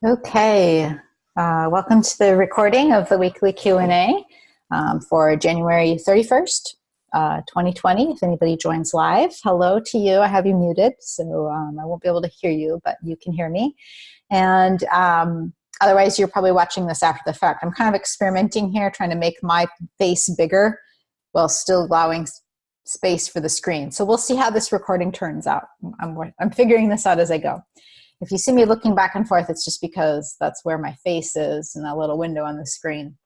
Okay, welcome to the recording of the weekly Q&A for January 31st, 2020. If anybody joins live, hello to you. I have you muted, so I won't be able to hear you, but you can hear me. And otherwise, you're probably watching this after the fact. I'm kind of experimenting here, trying to make my face bigger while still allowing space for the screen. So we'll see how this recording turns out. I'm figuring this out as I go. If you see me looking back and forth, it's just because that's where my face is in that little window on the screen.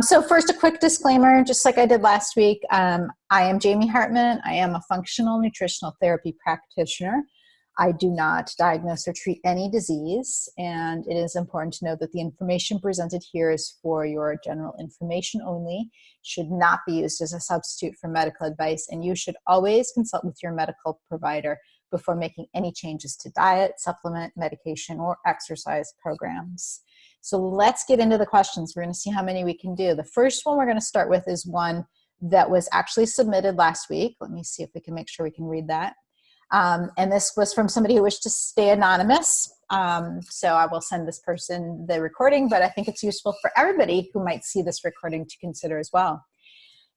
So first, a quick disclaimer, just like I did last week. I am Jamie Hartman. I am a functional nutritional therapy practitioner. I do not diagnose or treat any disease, and it is important to know that the information presented here is for your general information only, should not be used as a substitute for medical advice, and you should always consult with your medical provider before making any changes to diet, supplement, medication, or exercise programs. So let's get into the questions. We're going to see how many we can do. The first one we're going to start with is one that was actually submitted last week. Let me see if we can make sure we can read that. And this was from somebody who wished to stay anonymous. So I will send this person the recording, but I think it's useful for everybody who might see this recording to consider as well.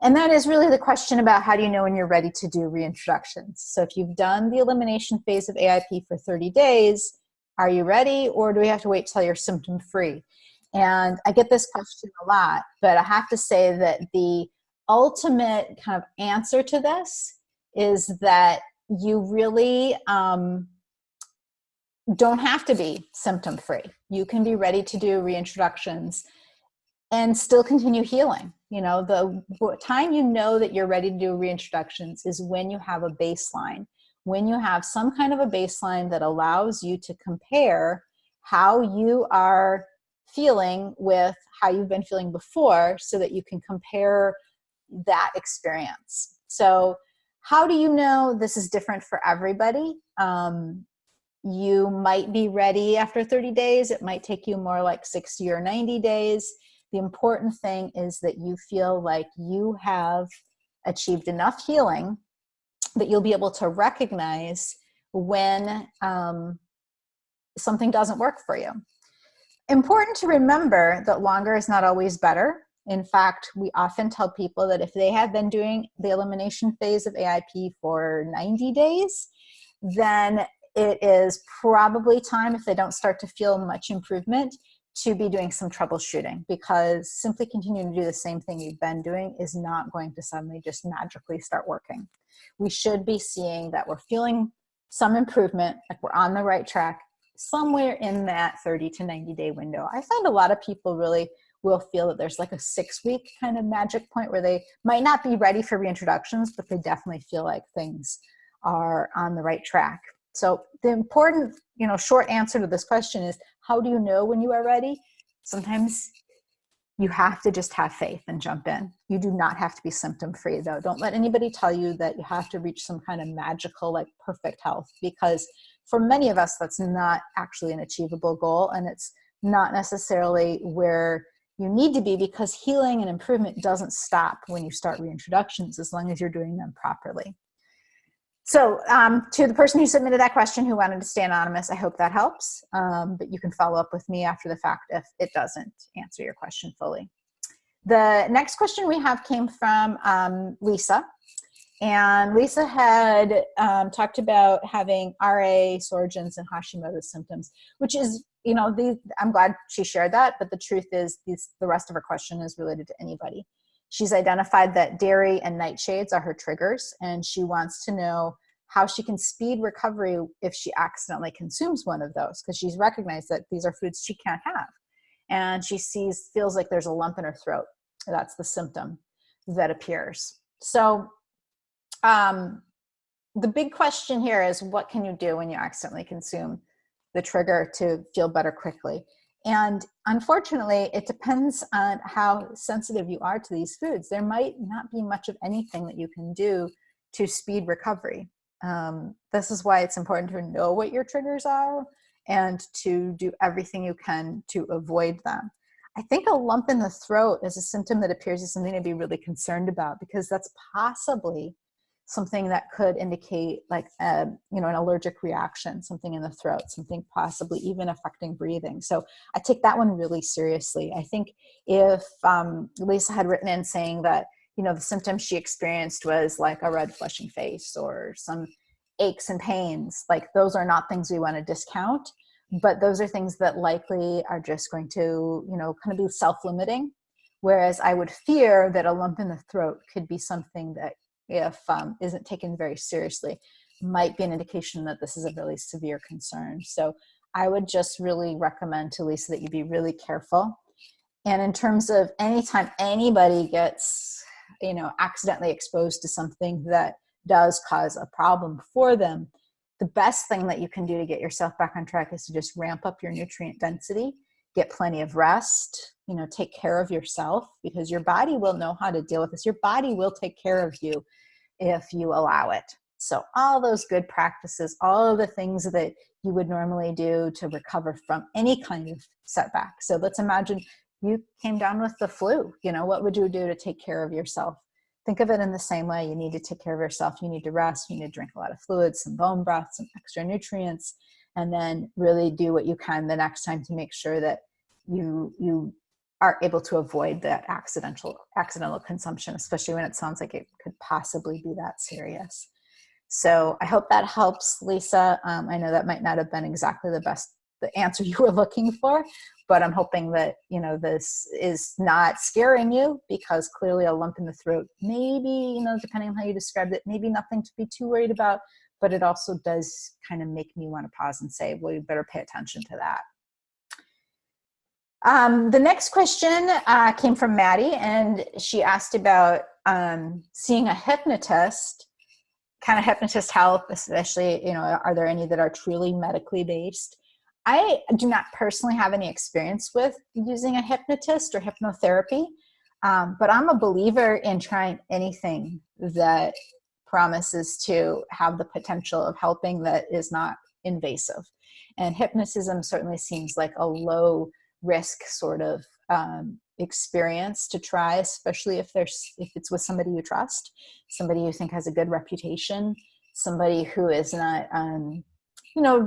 And that is really the question about how do you know when you're ready to do reintroductions. So if you've done the elimination phase of AIP for 30 days, are you ready, or do we have to wait till you're symptom free? And I get this question a lot, but I have to say that the ultimate kind of answer to this is that you really don't have to be symptom free. You can be ready to do reintroductions and still continue healing. You know, the time you know that you're ready to do reintroductions is when you have a baseline, when you have some kind of a baseline that allows you to compare how you are feeling with how you've been feeling before, so that you can compare that experience. So how do you know? This is different for everybody. You might be ready after 30 days. It might take you more like 60 or 90 days. The important thing is that you feel like you have achieved enough healing that you'll be able to recognize when something doesn't work for you. Important to remember that longer is not always better. In fact, we often tell people that if they have been doing the elimination phase of AIP for 90 days, then it is probably time, if they don't start to feel much improvement, to be doing some troubleshooting, because simply continuing to do the same thing you've been doing is not going to suddenly just magically start working. We should be seeing that we're feeling some improvement, like we're on the right track, somewhere in that 30 to 90 day window. I find a lot of people really will feel that there's like a 6-week kind of magic point where they might not be ready for reintroductions, but they definitely feel like things are on the right track. So the important, short answer to this question is, how do you know when you are ready? Sometimes you have to just have faith and jump in. You do not have to be symptom free, though. Don't let anybody tell you that you have to reach some kind of magical, like perfect health, because for many of us, that's not actually an achievable goal. And it's not necessarily where you need to be, because healing and improvement doesn't stop when you start reintroductions, as long as you're doing them properly. So to the person who submitted that question, who wanted to stay anonymous, I hope that helps. But you can follow up with me after the fact if it doesn't answer your question fully. The next question we have came from Lisa. And Lisa had talked about having RA, Sjogren's, and Hashimoto symptoms, which is, I'm glad she shared that. But the truth is, the rest of her question is related to anybody. She's identified that dairy and nightshades are her triggers, and she wants to know how she can speed recovery if she accidentally consumes one of those, because she's recognized that these are foods she can't have. And she feels like there's a lump in her throat. That's the symptom that appears. So the big question here is, what can you do when you accidentally consume the trigger to feel better quickly? And unfortunately, it depends on how sensitive you are to these foods. There might not be much of anything that you can do to speed recovery. This is why it's important to know what your triggers are and to do everything you can to avoid them. I think a lump in the throat is a symptom that appears as something to be really concerned about, because that's possibly something that could indicate like an allergic reaction, something in the throat, something possibly even affecting breathing. So I take that one really seriously. I think if Lisa had written in saying that, the symptoms she experienced was like a red flushing face or some aches and pains, like those are not things we want to discount, but those are things that likely are just going to, kind of be self-limiting. Whereas I would fear that a lump in the throat could be something that, if isn't taken very seriously, might be an indication that this is a really severe concern. So I would just really recommend to Lisa that you be really careful. And in terms of anytime anybody gets, accidentally exposed to something that does cause a problem for them, the best thing that you can do to get yourself back on track is to just ramp up your nutrient density, get plenty of rest, take care of yourself, because your body will know how to deal with this. Your body will take care of you if you allow it. So all those good practices, all of the things that you would normally do to recover from any kind of setback. So let's imagine you came down with the flu. What would you do to take care of yourself? Think of it in the same way. You need to take care of yourself. You need to rest. You need to drink a lot of fluids, some bone broth, some extra nutrients, and then really do what you can the next time to make sure that you are able to avoid that accidental consumption, especially when it sounds like it could possibly be that serious. So I hope that helps, Lisa. I know that might not have been exactly the answer you were looking for, but I'm hoping that, this is not scaring you, because clearly a lump in the throat, maybe, depending on how you described it, maybe nothing to be too worried about, but it also does kind of make me want to pause and say, well, you better pay attention to that. The next question came from Maddy, and she asked about seeing a hypnotist. Can a hypnotist help, especially, are there any that are truly medically based? I do not personally have any experience with using a hypnotist or hypnotherapy, but I'm a believer in trying anything that promises to have the potential of helping that is not invasive. And hypnotism certainly seems like a low risk sort of experience to try, especially if it's with somebody you trust, somebody you think has a good reputation, somebody who is not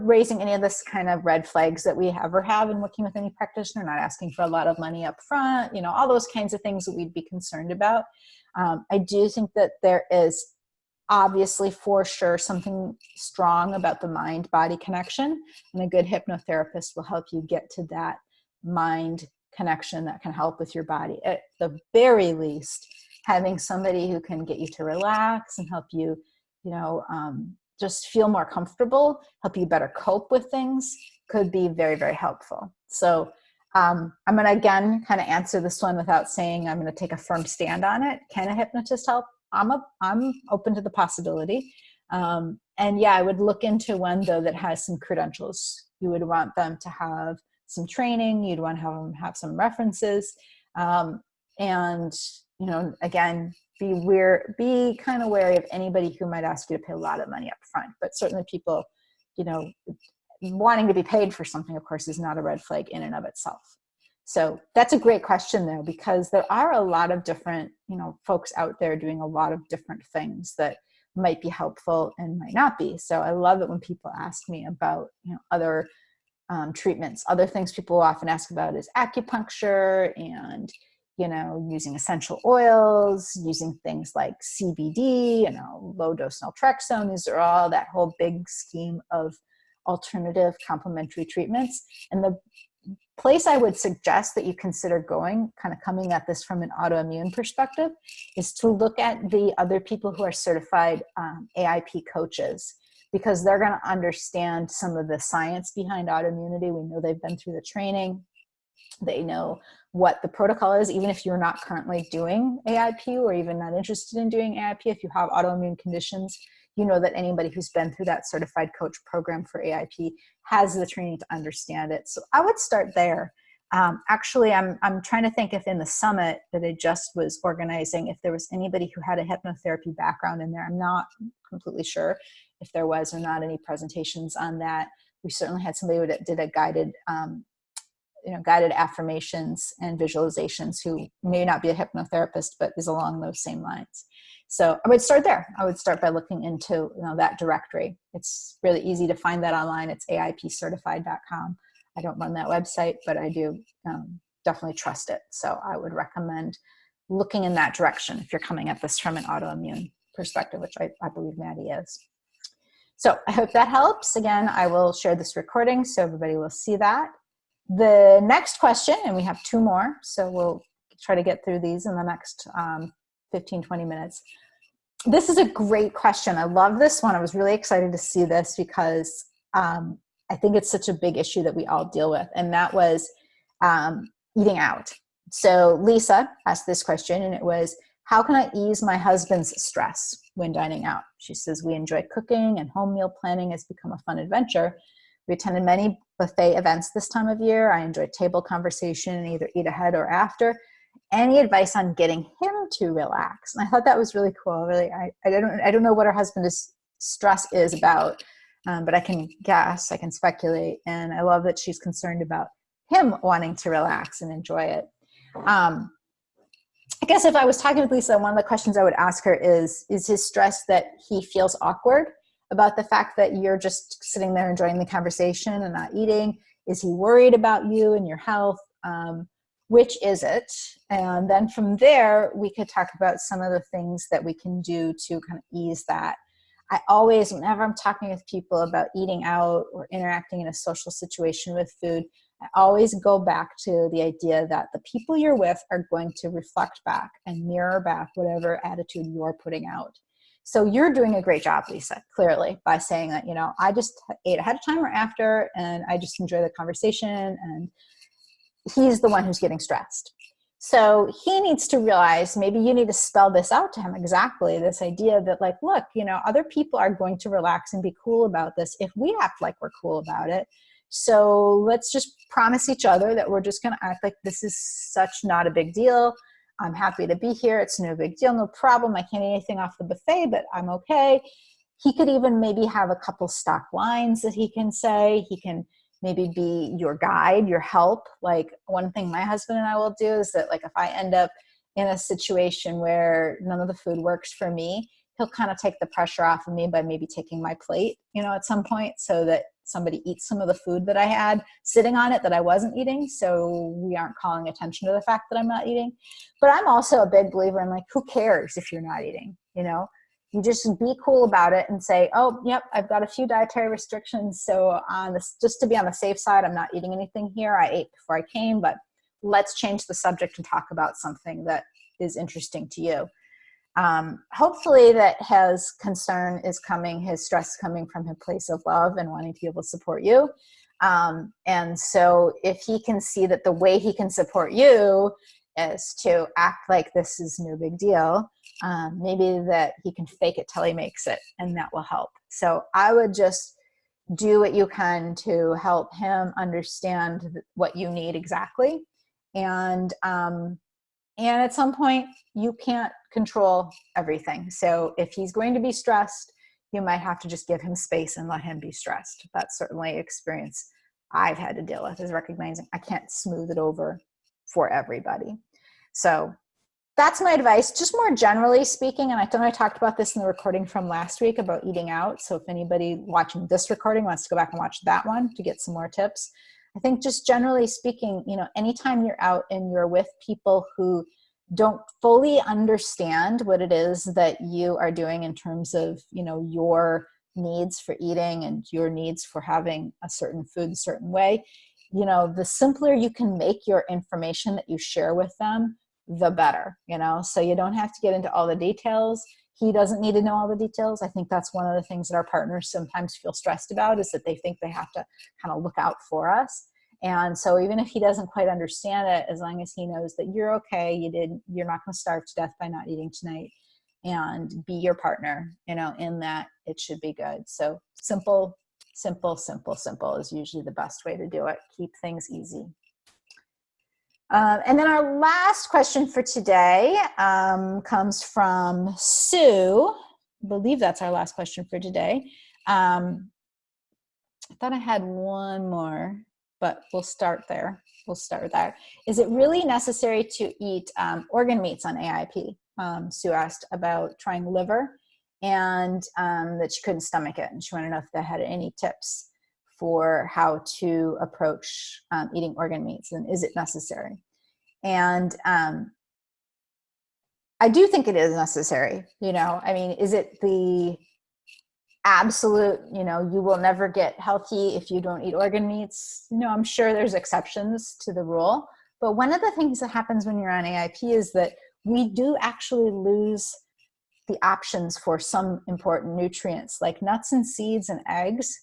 raising any of this kind of red flags that we ever have in working with any practitioner, not asking for a lot of money up front, all those kinds of things that we'd be concerned about. I do think that there is obviously for sure something strong about the mind-body connection, and a good hypnotherapist will help you get to that mind connection that can help with your body. At the very least, having somebody who can get you to relax and help you, just feel more comfortable, help you better cope with things, could be very, very helpful. So I'm going to, again, kind of answer this one without saying I'm going to take a firm stand on it. Can a hypnotist help? I'm open to the possibility. And yeah, I would look into one, though, that has some credentials. You would want them to have some training. You'd want to have them have some references. And, again, be kind of wary of anybody who might ask you to pay a lot of money up front. But certainly people, wanting to be paid for something, of course, is not a red flag in and of itself. So that's a great question, though, because there are a lot of different, folks out there doing a lot of different things that might be helpful and might not be. So I love it when people ask me about, other treatments. Other things people often ask about is acupuncture and, using essential oils, using things like CBD, low dose naltrexone. These are all that whole big scheme of alternative complementary treatments. And the place I would suggest that you consider going, kind of coming at this from an autoimmune perspective, is to look at the other people who are certified AIP coaches, because they're going to understand some of the science behind autoimmunity. We know they've been through the training. They know what the protocol is, even if you're not currently doing AIP or even not interested in doing AIP. If you have autoimmune conditions, you know that anybody who's been through that certified coach program for AIP has the training to understand it. So I would start there. Actually, I'm trying to think if in the summit that I just was organizing, if there was anybody who had a hypnotherapy background in there. I'm not completely sure if there was or not any presentations on that. We certainly had somebody who did a guided guided affirmations and visualizations, who may not be a hypnotherapist, but is along those same lines. So I would start there. I would start by looking into that directory. It's really easy to find that online. It's aipcertified.com. I don't run that website, but I do definitely trust it. So I would recommend looking in that direction if you're coming at this from an autoimmune perspective, which I believe Maddy is. So I hope that helps. Again, I will share this recording so everybody will see that. The next question, and we have 2 more, so we'll try to get through these in the next 15, 20 minutes. This is a great question. I love this one. I was really excited to see this because I think it's such a big issue that we all deal with, and that was eating out. So Lisa asked this question, and it was, how can I ease my husband's stress when dining out? She says, we enjoy cooking and home meal planning has become a fun adventure. We attended many buffet events this time of year. I enjoy table conversation and either eat ahead or after. Any advice on getting him to relax? And I thought that was really cool. Really, I don't know what her husband's stress is about, but I can guess, I can speculate. And I love that she's concerned about him wanting to relax and enjoy it. I guess if I was talking with Lisa, one of the questions I would ask her is his stress that he feels awkward about the fact that you're just sitting there enjoying the conversation and not eating? Is he worried about you and your health? Which is it? And then from there, we could talk about some of the things that we can do to kind of ease that. I always, whenever I'm talking with people about eating out or interacting in a social situation with food, I always go back to the idea that the people you're with are going to reflect back and mirror back whatever attitude you're putting out. So you're doing a great job, Lisa, clearly, by saying that, I just ate ahead of time or after, and I just enjoy the conversation, and he's the one who's getting stressed. So he needs to realize, maybe you need to spell this out to him exactly, this idea that like, look, other people are going to relax and be cool about this if we act like we're cool about it. So let's just promise each other that we're just going to act like this is such not a big deal. I'm happy to be here. It's no big deal, no problem. I can't eat anything off the buffet, but I'm okay. He could even maybe have a couple stock lines that he can say. He can maybe be your guide, your help. Like one thing my husband and I will do is that, like, if I end up in a situation where none of the food works for me, he'll kind of take the pressure off of me by maybe taking my plate, at some point, so that somebody eats some of the food that I had sitting on it that I wasn't eating. So we aren't calling attention to the fact that I'm not eating. But I'm also a big believer in, like, who cares if you're not eating, You just be cool about it and say, oh, yep, I've got a few dietary restrictions. So just to be on the safe side, I'm not eating anything here. I ate before I came, but let's change the subject and talk about something that is interesting to you. Hopefully that his concern is coming, his stress coming from a place of love and wanting to be able to support you. And so if he can see that the way he can support you is to act like this is no big deal, maybe that he can fake it till he makes it, and that will help. So I would just do what you can to help him understand what you need exactly. And at some point, you can't control everything. So if he's going to be stressed, you might have to just give him space and let him be stressed. That's certainly an experience I've had to deal with, is recognizing I can't smooth it over for everybody. So that's my advice, just more generally speaking. And I thought I talked about this in the recording from last week about eating out. So if anybody watching this recording wants to go back and watch that one to get some more tips, I think just generally speaking, anytime you're out and you're with people who don't fully understand what it is that you are doing in terms of, your needs for eating and your needs for having a certain food a certain way, the simpler you can make your information that you share with them, the better, so you don't have to get into all the details. He doesn't need to know all the details. I think that's one of the things that our partners sometimes feel stressed about, is that they think they have to kind of look out for us. And so even if he doesn't quite understand it, as long as he knows that you're okay, you're not going to starve to death by not eating tonight, and be your partner, in that, it should be good. So simple is usually the best way to do it. Keep things easy. And then our last question for today comes from Sue. I believe that's our last question for today. I thought I had one more. but we'll start there. We'll start there. Is it really necessary to eat organ meats on AIP? Sue asked about trying liver, and that she couldn't stomach it. And she wanted to know if they had any tips for how to approach eating organ meats, and is it necessary? And I do think it is necessary. I mean, is it the absolute, you will never get healthy if you don't eat organ meats? I'm sure there's exceptions to the rule. But one of the things that happens when you're on AIP is that we do actually lose the options for some important nutrients, like nuts and seeds and eggs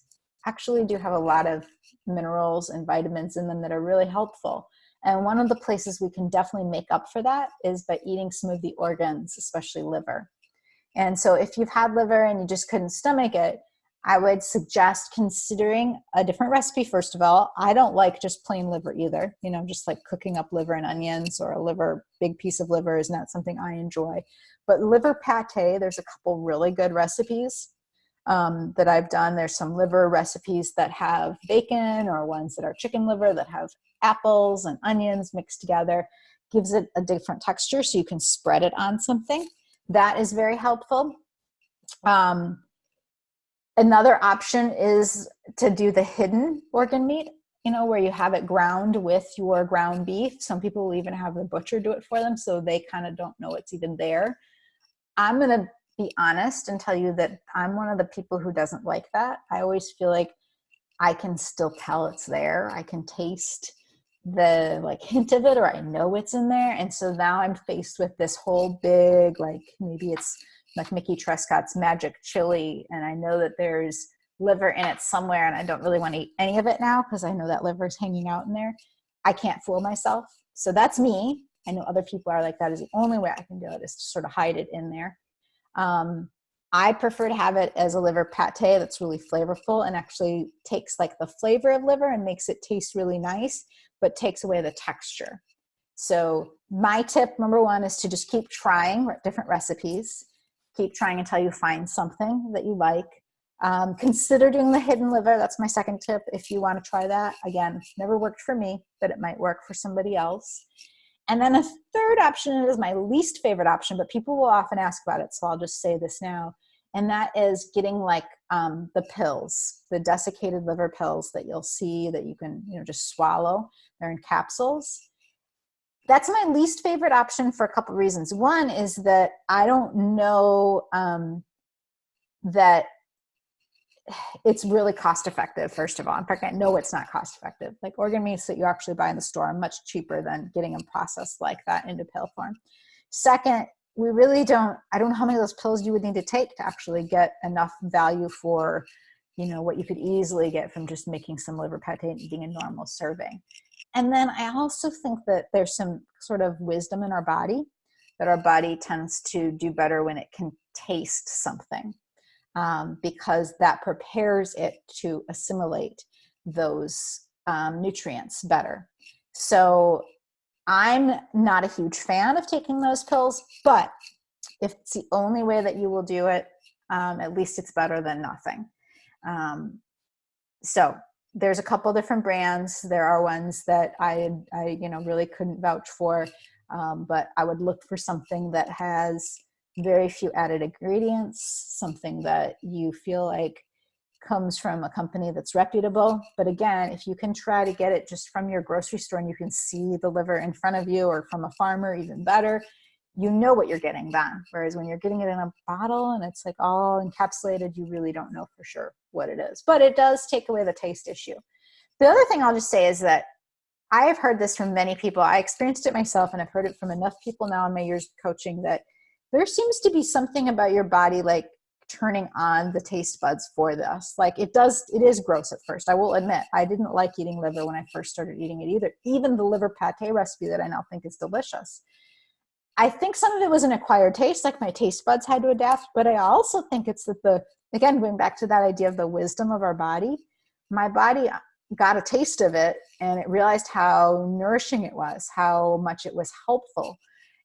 actually do have a lot of minerals and vitamins in them that are really helpful. And one of the places we can definitely make up for that is by eating some of the organs, especially liver. And so if you've had liver and you just couldn't stomach it, I would suggest considering a different recipe. First of all, I don't like just plain liver either. Just like cooking up liver and onions, or a big piece of liver is not something I enjoy. But liver pate, there's a couple really good recipes that I've done. There's some liver recipes that have bacon, or ones that are chicken liver that have apples and onions mixed together. Gives it a different texture, so you can spread it on something. That is very helpful. Another option is to do the hidden organ meat, where you have it ground with your ground beef. Some people will even have the butcher do it for them, so they kind of don't know it's even there. I'm going to be honest and tell you that I'm one of the people who doesn't like that. I always feel like I can still tell it's there. I can taste the hint of it, or I know it's in there. And so now I'm faced with this whole big, maybe it's like Mickey Trescott's magic chili, and I know that there's liver in it somewhere, and I don't really want to eat any of it now because I know that liver is hanging out in there. I can't fool myself. So that's me. I know other people are like that. Is the only way I can do it, is to sort of hide it in there. I prefer to have it as a liver pate that's really flavorful and actually takes the flavor of liver and makes it taste really nice, but takes away the texture. So my tip number one is to just keep trying different recipes. Keep trying until you find something that you like. Consider doing the hidden liver. That's my second tip. If you want to try that, again, never worked for me, but it might work for somebody else. And then a third option is my least favorite option, but people will often ask about it, so I'll just say this now. And that is getting the pills, the desiccated liver pills that you'll see that you can just swallow. They're in capsules. That's my least favorite option for a couple of reasons. One is that I don't know that it's really cost effective, first of all. In fact, I know it's not cost effective. Organ meats that you actually buy in the store are much cheaper than getting them processed like that into pill form. Second, I don't know how many of those pills you would need to take to actually get enough value for, what you could easily get from just making some liver pate and eating a normal serving. And then I also think that there's some sort of wisdom in our body, that our body tends to do better when it can taste something, because that prepares it to assimilate those nutrients better. So I'm not a huge fan of taking those pills, but if it's the only way that you will do it, at least it's better than nothing. So there's a couple different brands. There are ones that I really couldn't vouch for, but I would look for something that has very few added ingredients, something that you feel like comes from a company that's reputable. But again, if you can try to get it just from your grocery store and you can see the liver in front of you, or from a farmer, even better, you know what you're getting then. Whereas when you're getting it in a bottle and it's all encapsulated, you really don't know for sure what it is. But it does take away the taste issue. The other thing I'll just say is that I have heard this from many people. I experienced it myself, and I've heard it from enough people now in my years of coaching, that there seems to be something about your body turning on the taste buds for this. It is gross at first. I will admit, I didn't like eating liver when I first started eating it either. Even the liver pate recipe that I now think is delicious. I think some of it was an acquired taste, my taste buds had to adapt, but I also think it's that again, going back to that idea of the wisdom of our body, my body got a taste of it and it realized how nourishing it was, how much it was helpful.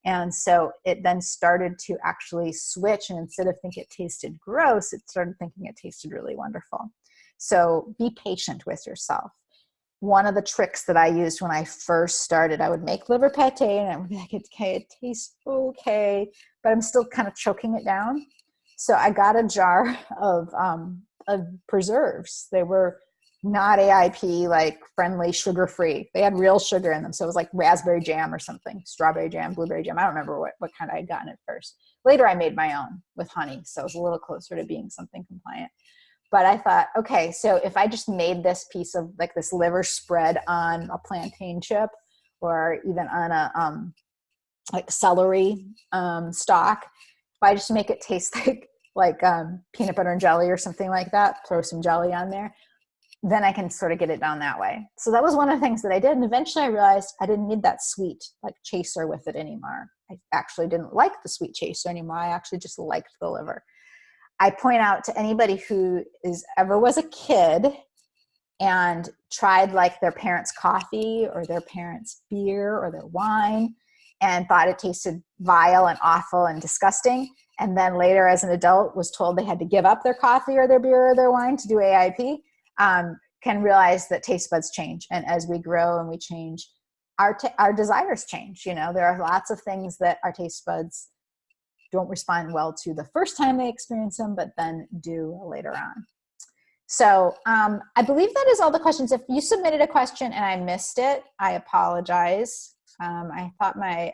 And so it then started to actually switch, and instead of thinking it tasted gross, it started thinking it tasted really wonderful. So be patient with yourself. one of the tricks that I used when I first started, I would make liver pate and I would be like, okay, it tastes okay, but I'm still kind of choking it down. So I got a jar of preserves. They were not AIP, like friendly, sugar-free. They had real sugar in them. So it was like raspberry jam or something, strawberry jam, blueberry jam. I don't remember what kind I had gotten at first. Later, I made my own with honey. So it was a little closer to being something compliant. But I thought, okay, so if I just made this piece of like this liver spread on a plantain chip or even on a like celery stalk, if I just make it taste like peanut butter and jelly or something like that, throw some jelly on there, then I can sort of get it down that way. So that was one of the things that I did. And eventually I realized I didn't need that sweet like chaser with it anymore. I actually didn't like the sweet chaser anymore. I actually just liked the liver. I point out to anybody who ever was a kid and tried like their parents' coffee or their parents' beer or their wine and thought it tasted vile and awful and disgusting. And then later as an adult was told they had to give up their coffee or their beer or their wine to do AIP, can realize that taste buds change. And as we grow and we change, our desires change. You know, there are lots of things that our taste buds don't respond well to the first time they experience them, but then do later on. So I believe that is all the questions. If you submitted a question and I missed it, I apologize. I thought my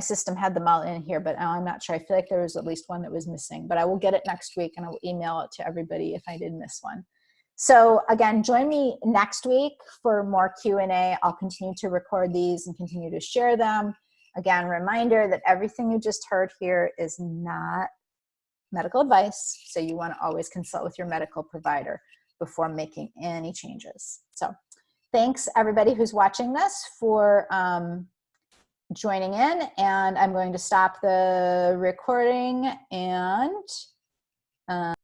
system had them all in here, but I'm not sure. I feel like there was at least one that was missing, but I will get it next week and I will email it to everybody if I did miss one. So again, join me next week for more Q&A. I'll continue to record these and continue to share them. Again, reminder that everything you just heard here is not medical advice. So you want to always consult with your medical provider before making any changes. So thanks everybody who's watching this for joining in, and I'm going to stop the recording and